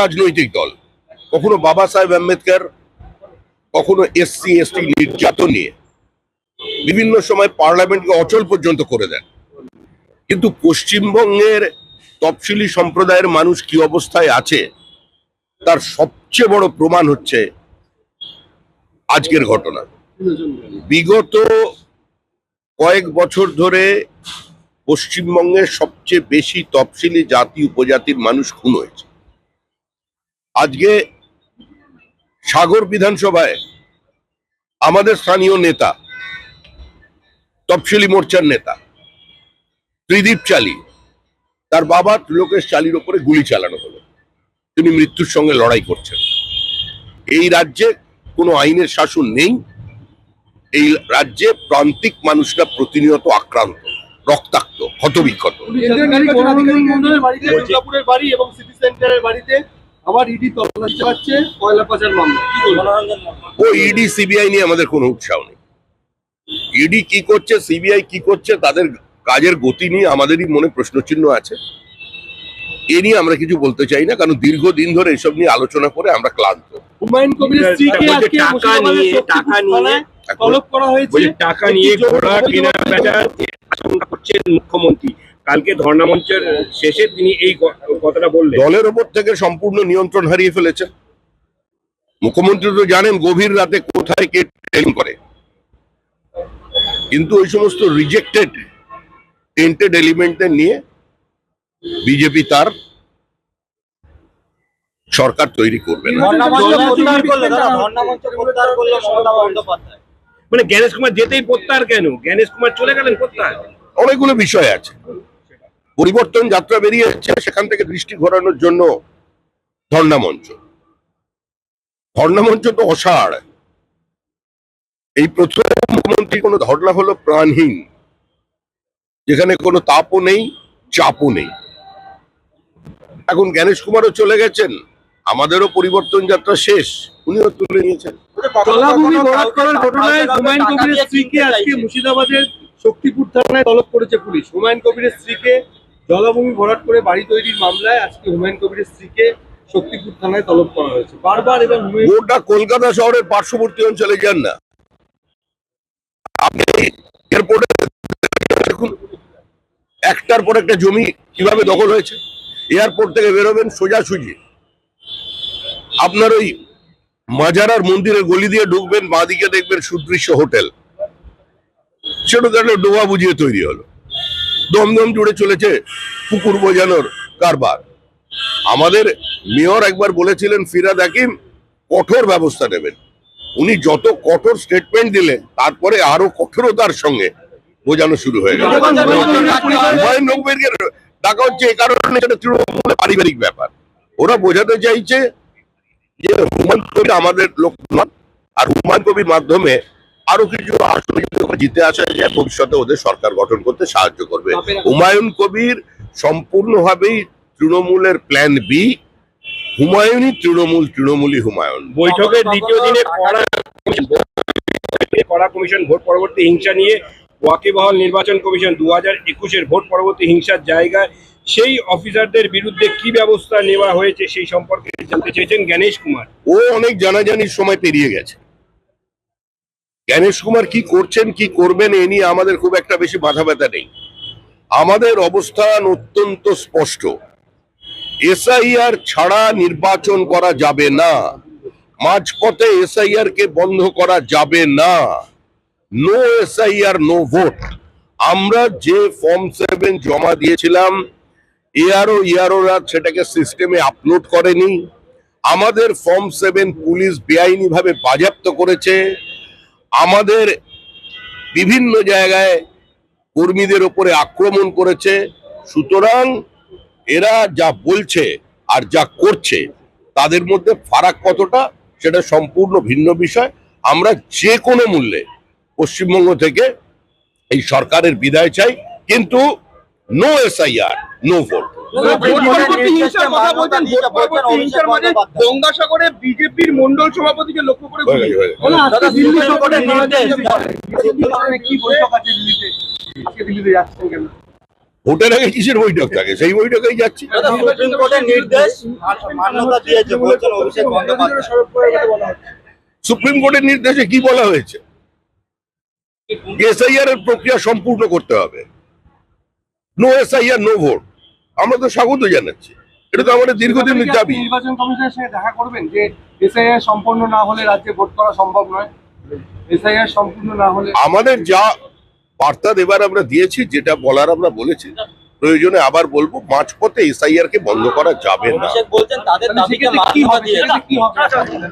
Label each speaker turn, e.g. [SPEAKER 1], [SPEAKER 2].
[SPEAKER 1] রাজনৈতিক দল কখনো বাবা সাহেব আম্বেদকর, কখনো এসসি এসটি নির্যাতন নিয়ে বিভিন্ন সময় পার্লামেন্টকে অচল পর্যন্ত করে দেন, কিন্তু পশ্চিমবঙ্গের তফসিলি সম্প্রদায়ের মানুষ কি অবস্থায় আছে তার সবচেয়ে বড় প্রমাণ হচ্ছে আজকের ঘটনা। বিগত কয়েক বছর ধরে পশ্চিমবঙ্গের সবচেয়ে বেশি তফসিলি জাতি উপজাতির মানুষ খুন হয়েছে। আজকে সাগর বিধানসভায় আমাদের স্থানীয় নেতা, তফসিলি মোর্চার নেতা ত্রিদীপ চালি, তার বাবা লোকেশ চালির উপরে গুলি চালানো হলো। তিনি মৃত্যুর সঙ্গে লড়াই করছেন। এই রাজ্যে কোনো আইনের শাসন নেই। এই রাজ্যে প্রান্তিক মানুষরা প্রতিনিয়ত আক্রান্ত, রক্তাক্ত, ক্ষতবিক্ষত। ও ইডি সিবিআই নিয়ে আমাদের কোনো উৎসাহ নেই। ইডি কি করছে, সিবিআই কি করছে, তাদের কাজের গতি নিয়ে আমাদেরই মনে প্রশ্নচিহ্ন আছে। এ নিয়ে আমরা কিছু বলতে চাই না, কারণ দীর্ঘদিন ধরে এসব নিয়ে আলোচনা করে আমরা ক্লান্ত।
[SPEAKER 2] হুমায়ুন কবিরের স্ত্রীকে আজকে তলব করা হয়েছে,
[SPEAKER 3] টাকা নিয়ে ঘোড়া কেনা বেচা আশঙ্কা করছেন মুখ্যমন্ত্রী। কালকে ধর্ণা মঞ্চের শেষে তিনি এই কথাটা বললেন।
[SPEAKER 1] দলের ওপর থেকে সম্পূর্ণ নিয়ন্ত্রণ হারিয়ে ফেলেছেন মুখ্যমন্ত্রী। তো জানেন গভীর রাতে কোথায় কে ট্রেনিং করে, কিন্তু ওই সমস্ত রিজেক্টেড টেন্টেড এলিমেন্টদের নিয়ে বিজেপি তার সরকার তৈরি করবে না।
[SPEAKER 3] মানে জ্ঞানেশ কুমার যেতেই প্রত্যাহার কেন? জ্ঞানেশ কুমার চলে গেলেন প্রত্যাহার?
[SPEAKER 1] অনেকগুলো বিষয় আছে। পরিবর্তন যাত্রা বেরিয়েছে, সেখান থেকে দৃষ্টি ঘোরানোর জন্য ধর্ণা মঞ্চ। ধর্ণা মঞ্চ তো অসাড়। এই প্রথম মুখ্যমন্ত্রী কোনো ধর্ণা হলো প্রাণহীন, যেখানে কোনো তাপও নেই, চাপও নেই। এখন জ্ঞানেশ কুমারও চলে গেছেন, আমাদেরও পরিবর্তন যাত্রা শেষ, উনিও তুলে নিয়েছেন।
[SPEAKER 2] জলাভূমি ভরাট করার ঘটনায় হুমায়ুন কবিরের স্ত্রীকে আজকে মুর্শিদাবাদের শক্তিপুর থানায় তলব করেছে পুলিশ। হুমায়ুন কবিরের স্ত্রীকে জলাভূমি ভরাট করে বাড়ি তৈরির মামলায় আজকে হুমায়ুন কবিরের স্ত্রীকে শক্তিপুর থানায় তলব করা হয়েছে। বারবার এবং
[SPEAKER 1] গোটা কলকাতা শহরের পার্শ্ববর্তী অঞ্চলে যান না, আপনি এয়ারপোর্টে দেখুন একটার পর একটা জমি কিভাবে দখল হয়েছে। এয়ারপোর্ট থেকে বেরোবেন সোজাসুজি, আপনার ওই মাজারার মন্দিরের গলি দিয়ে ঢুকবেন, বাঁদিকে দেখবেন সুদৃশ্য হোটেল, সেটা একটা ডোবা বুঝিয়ে তৈরি হলো। দমদম জুড়ে চলেছে পুকুর বোঝানোর কারবার। আমাদের মেয়র একবার বলেছিলেন ফিরাদ হাকিম কঠোর ব্যবস্থা নেবেন। উনি যত কঠোর স্টেটমেন্ট দিলেন, তারপরে আরো কঠোরতার সঙ্গে বোঝানো শুরু হয়ে গেল। হুমায়ুন কবিরকে ডাকা হচ্ছে এই কারণে, এটা তৃণমূলের পারিবারিক ব্যাপার। ওরা বোঝাতে চাইছে যে হুমায়ুন কবির আমাদের লোক নন, আর হুমায়ুন কবির মাধ্যমে আরো কিছু আসনে জিতে আসা যায়, ভবিষ্যতে ওদের সরকার গঠন করতে সাহায্য করবে। হুমায়ুন কবির সম্পূর্ণভাবেই তৃণমূলের প্ল্যান বি। হুমায়ুনই তৃণমূল, তৃণমূলই হুমায়ুন।
[SPEAKER 3] বৈঠকের দ্বিতীয় দিনে কড়া কমিশন ভোট পরবর্তী হিংসা নিয়ে ওয়াকিবহাল নির্বাচন কমিশন 2021-এর ভোট পরবর্তী হিংসার জায়গায় সেই অফিসারদের বিরুদ্ধে কি ব্যবস্থা নেওয়া হয়েছে সেই সম্পর্কে জানতে চেয়েছেন জ্ঞানেশ কুমার।
[SPEAKER 1] ও অনেক জানাজানির সময় পেরিয়ে গেছে। জ্ঞানেশ কুমার কি করছেন কি করবেন এ নিয়ে আমাদের খুব একটা বেশি মাথা ব্যথা নেই। আমাদের অবস্থান অত্যন্ত স্পষ্ট। এসআইআর ছাড়া নির্বাচন করা যাবে না, মাঝপথে এসআইআর কে বন্ধ করা যাবে না। No SIR no vote. আমরা যে ফর্ম 7 জমা দিয়েছিলাম, ইয়ারোরা সেটাকে সিস্টেমে আপলোড করেনি। আমাদের ফর্ম 7 পুলিশ বেআইনি ভাবে বাজেয়াপ্ত করেছে। আমাদের বিভিন্ন জায়গায় কর্মীদের উপরে আক্রমণ করেছে। সুতরাং এরা যা বলছে আর যা করছে তাদের মধ্যে ফারাক কতটা সেটা সম্পূর্ণ ভিন্ন বিষয়। আমরা যে কোনো মূল্যে পশ্চিমবঙ্গ থেকে এই সরকারের বিদায় চাই, কিন্তু নো এসআইআর নো ভোট।
[SPEAKER 2] গঙ্গাসাগরে বিজেপির মন্ডল সভাপতিকে লক্ষ্য করে
[SPEAKER 1] ভোটের আগে কিসের বৈঠক থাকে? সেই বৈঠকেই যাচ্ছি।
[SPEAKER 4] দাদা, সুপ্রিম কোর্টের নির্দেশ মান্যতা দিয়েছে, বলছেন অভিষেক বন্দ্যোপাধ্যায়।
[SPEAKER 1] সুপ্রিম কোর্টের নির্দেশে কি বলা হয়েছে? এসআইআর এর প্রক্রিয়া সম্পূর্ণ করতে হবে। No SIR no vote. আমরা তো স্বাগত জানাচ্ছি, এটা তো আমাদের দীর্ঘদিনের দাবি।
[SPEAKER 2] নির্বাচন কমিশনের সঙ্গে দেখা করবেন যে এসআইআর সম্পন্ন না হলে রাজ্যে ভোট করা সম্ভব নয়, এসআইআর সম্পূর্ণ না হলে।
[SPEAKER 1] আমাদের যা বার্তা দেবার আমরা দিয়েছি, যেটা বলার আমরা বলেছি, প্রয়োজনে আবার বলবো, মাঝপথে এসআইআর কে বন্ধ করা যাবে না।
[SPEAKER 4] অভিষেক বলছেন তাদের দাবিকে
[SPEAKER 2] সেক্ষেত্রে কি
[SPEAKER 4] মান্যতা
[SPEAKER 2] হবে?
[SPEAKER 4] দিয়েছে।
[SPEAKER 2] সেক্ষেত্রে কি হবে?